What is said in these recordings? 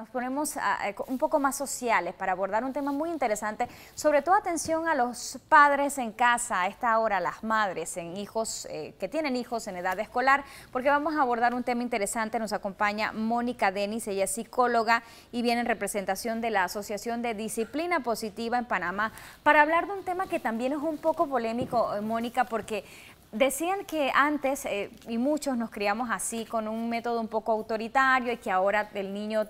nos ponemos un poco más sociales para abordar un tema muy interesante, sobre todo atención a los padres en casa, a esta hora las madres en hijos que tienen hijos en edad escolar, porque vamos a abordar un tema interesante. Nos acompaña Mónica Denis, ella es psicóloga y viene en representación de la Asociación de Disciplina Positiva en Panamá, para hablar de un tema que también es un poco polémico, Mónica, porque decían que antes, y muchos nos criamos así, con un método un poco autoritario, y que ahora el niño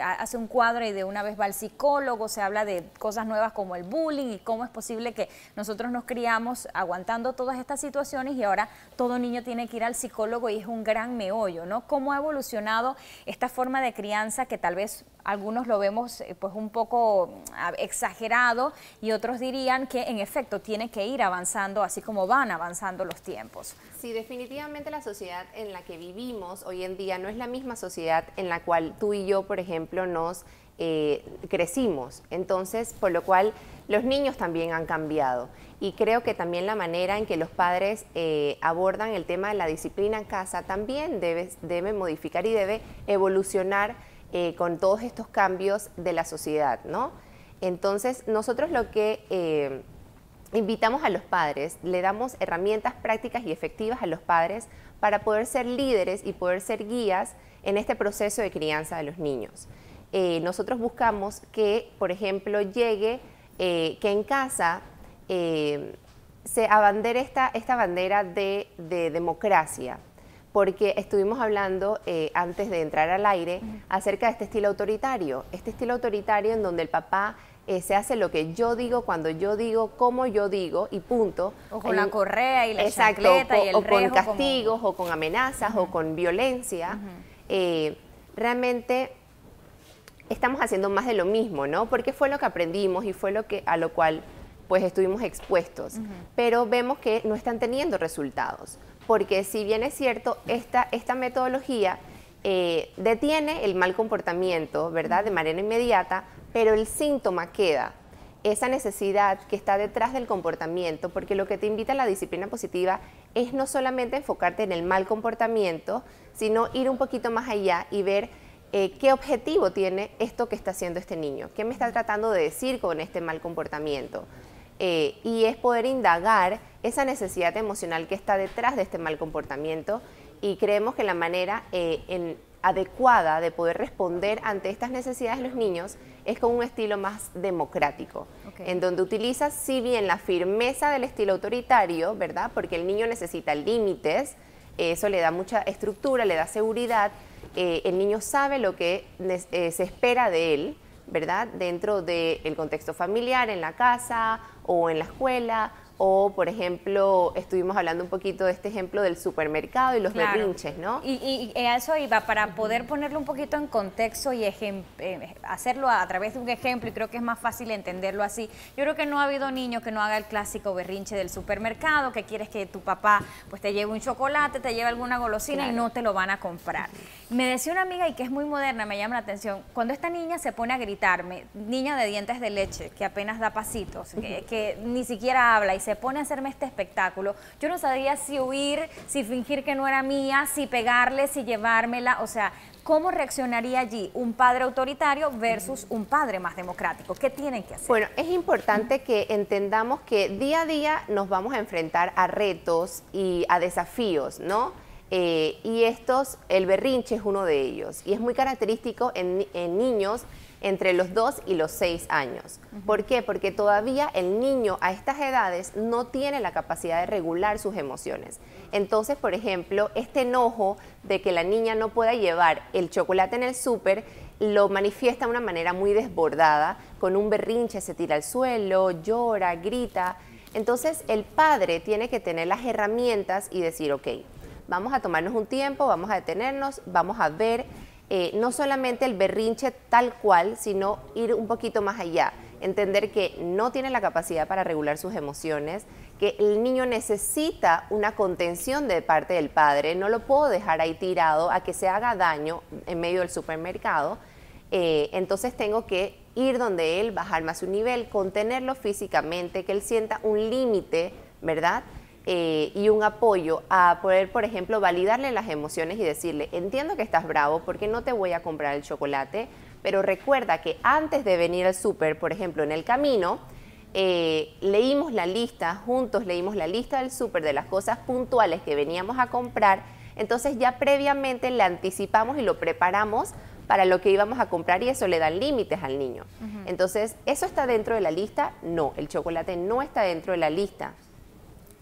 hace un cuadro y de una vez va al psicólogo. Se habla de cosas nuevas como el bullying y cómo es posible que nosotros nos criamos aguantando todas estas situaciones y ahora todo niño tiene que ir al psicólogo, y es un gran meollo, ¿no? ¿Cómo ha evolucionado esta forma de crianza que tal vez algunos lo vemos pues un poco exagerado, y otros dirían que en efecto tiene que ir avanzando así como van avanzando los tiempos? Sí, definitivamente la sociedad en la que vivimos hoy en día no es la misma sociedad en la cual tú y yo, por ejemplo, nos crecimos. Entonces, por lo cual los niños también han cambiado. Y creo que también la manera en que los padres abordan el tema de la disciplina en casa también debe modificar y debe evolucionar con todos estos cambios de la sociedad, ¿no? Entonces, nosotros lo que invitamos a los padres, le damos herramientas prácticas y efectivas a los padres para poder ser líderes y poder ser guías en este proceso de crianza de los niños. Nosotros buscamos que, por ejemplo, llegue, que en casa se abandere esta bandera de democracia, porque estuvimos hablando antes de entrar al aire acerca de este estilo autoritario en donde el papá se hace lo que yo digo, cuando yo digo, como yo digo y punto. O con la correa y la exacto, chancleta y el o con rejo, castigos, o con amenazas, o con violencia. Realmente estamos haciendo más de lo mismo, ¿no? Porque fue lo que aprendimos y fue a lo cual pues estuvimos expuestos. Pero vemos que no están teniendo resultados. Porque si bien es cierto, esta metodología detiene el mal comportamiento, ¿verdad?, de manera inmediata, pero el síntoma queda, esa necesidad que está detrás del comportamiento, porque lo que te invita a la disciplina positiva es no solamente enfocarte en el mal comportamiento, sino ir un poquito más allá y ver qué objetivo tiene esto que está haciendo este niño, qué me está tratando de decir con este mal comportamiento. Y es poder indagar esa necesidad emocional que está detrás de este mal comportamiento, y creemos que la manera adecuada de poder responder ante estas necesidades de los niños es con un estilo más democrático, en donde utilizas, si bien la firmeza del estilo autoritario, ¿verdad?, porque el niño necesita límites, eso le da mucha estructura, le da seguridad, el niño sabe lo que se espera de él, ¿verdad?, dentro del contexto familiar, en la casa o en la escuela, o por ejemplo, estuvimos hablando un poquito de este ejemplo del supermercado y los berrinches, ¿no? Y a eso iba, para poder ponerlo un poquito en contexto y hacerlo a través de un ejemplo, y creo que es más fácil entenderlo así. Yo creo que no ha habido niño que no haga el clásico berrinche del supermercado, que quieres que tu papá pues te lleve un chocolate, te lleve alguna golosina, y no te lo van a comprar. Me decía una amiga, y que es muy moderna, me llama la atención, cuando esta niña se pone a gritarme, niña de dientes de leche, que apenas da pasitos, que ni siquiera habla, y se pone a hacerme este espectáculo, yo no sabía si huir, si fingir que no era mía, si pegarle, si llevármela. O sea, ¿cómo reaccionaría allí un padre autoritario versus un padre más democrático? ¿Qué tienen que hacer? Bueno, es importante que entendamos que día a día nos vamos a enfrentar a retos y a desafíos, ¿no? Y el berrinche es uno de ellos, y es muy característico en niños entre los 2 y los 6 años. ¿Por qué? Porque todavía el niño a estas edades no tiene la capacidad de regular sus emociones. Entonces, por ejemplo, este enojo de que la niña no pueda llevar el chocolate en el súper lo manifiesta de una manera muy desbordada, con un berrinche, se tira al suelo, llora, grita. Entonces, el padre tiene que tener las herramientas y decir, ok, vamos a tomarnos un tiempo, vamos a detenernos, vamos a ver no solamente el berrinche tal cual, sino ir un poquito más allá, entender que no tiene la capacidad para regular sus emociones, que el niño necesita una contención de parte del padre, no lo puedo dejar ahí tirado a que se haga daño en medio del supermercado, entonces tengo que ir donde él, bajarme a su nivel, contenerlo físicamente, que él sienta un límite, ¿verdad?, y un apoyo a poder, por ejemplo, validarle las emociones y decirle, entiendo que estás bravo porque no te voy a comprar el chocolate, pero recuerda que antes de venir al súper, por ejemplo, en el camino, leímos la lista, juntos leímos la lista del súper de las cosas puntuales que veníamos a comprar, entonces ya previamente le anticipamos y lo preparamos para lo que íbamos a comprar y eso le da límites al niño. Entonces, ¿eso está dentro de la lista? No, el chocolate no está dentro de la lista.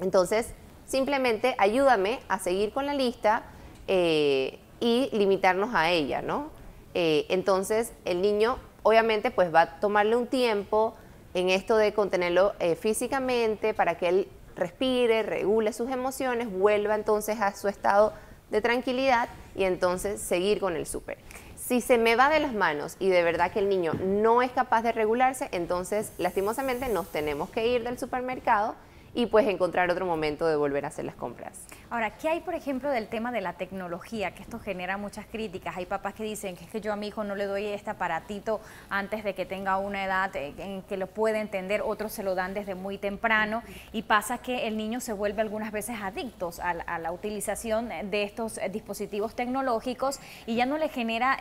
Entonces, simplemente ayúdame a seguir con la lista y limitarnos a ella, ¿no? Entonces, el niño obviamente pues va a tomarle un tiempo en esto de contenerlo físicamente para que él respire, regule sus emociones, vuelva entonces a su estado de tranquilidad y entonces seguir con el súper. Si se me va de las manos y de verdad que el niño no es capaz de regularse, entonces lastimosamente nos tenemos que ir del supermercado y pues encontrar otro momento de volver a hacer las compras. Ahora, ¿qué hay, por ejemplo, del tema de la tecnología? Que esto genera muchas críticas. Hay papás que dicen que es que yo a mi hijo no le doy este aparatito antes de que tenga una edad en que lo puede entender, otros se lo dan desde muy temprano y pasa que el niño se vuelve algunas veces adictos a la utilización de estos dispositivos tecnológicos y ya no le genera,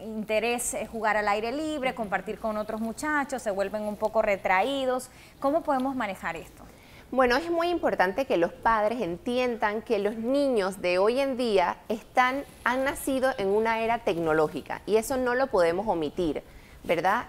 interés jugar al aire libre, compartir con otros muchachos, se vuelven un poco retraídos. ¿Cómo podemos manejar esto? Bueno, es muy importante que los padres entiendan que los niños de hoy en día han nacido en una era tecnológica y eso no lo podemos omitir, ¿verdad?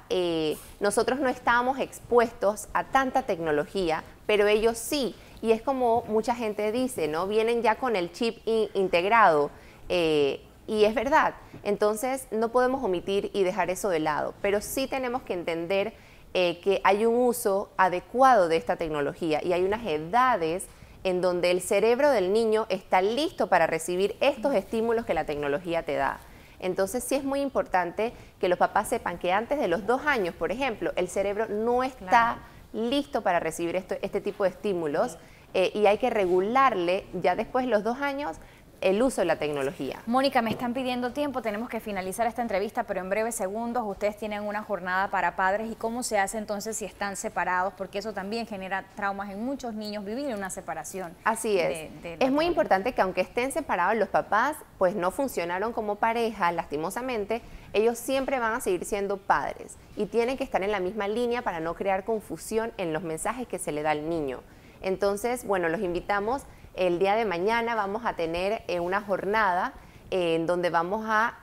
Nosotros no estábamos expuestos a tanta tecnología, pero ellos sí, y es como mucha gente dice, ¿no? Vienen ya con el chip integrado y es verdad, entonces no podemos omitir y dejar eso de lado, pero sí tenemos que entender que hay un uso adecuado de esta tecnología y hay unas edades en donde el cerebro del niño está listo para recibir estos estímulos que la tecnología te da. Entonces sí es muy importante que los papás sepan que antes de los 2 años, por ejemplo, el cerebro no está listo para recibir este tipo de estímulos y hay que regularle ya después de los 2 años el uso de la tecnología. Mónica, me están pidiendo tiempo, tenemos que finalizar esta entrevista, pero en breves segundos ustedes tienen una jornada para padres y cómo se hace entonces si están separados, porque eso también genera traumas en muchos niños, vivir una separación. Así es. Es muy importante que aunque estén separados los papás, pues no funcionaron como pareja, lastimosamente, ellos siempre van a seguir siendo padres y tienen que estar en la misma línea para no crear confusión en los mensajes que se le da al niño. Entonces, bueno, los invitamos. El día de mañana vamos a tener una jornada en donde vamos a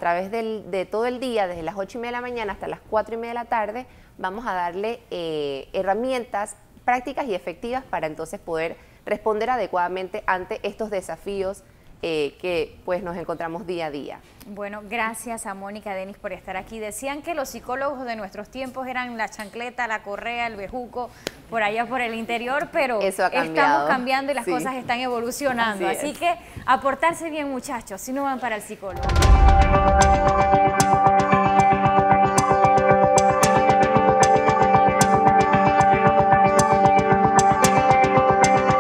través de todo el día, desde las 8:30 de la mañana hasta las 4:30 de la tarde, vamos a darle herramientas prácticas y efectivas para entonces poder responder adecuadamente ante estos desafíos que pues nos encontramos día a día. Bueno, gracias a Mónica Denis por estar aquí. Decían que los psicólogos de nuestros tiempos eran la chancleta, la correa, el bejuco, por allá por el interior, pero estamos cambiando y las cosas están evolucionando. Así que a portarse bien, muchachos, si no van para el psicólogo.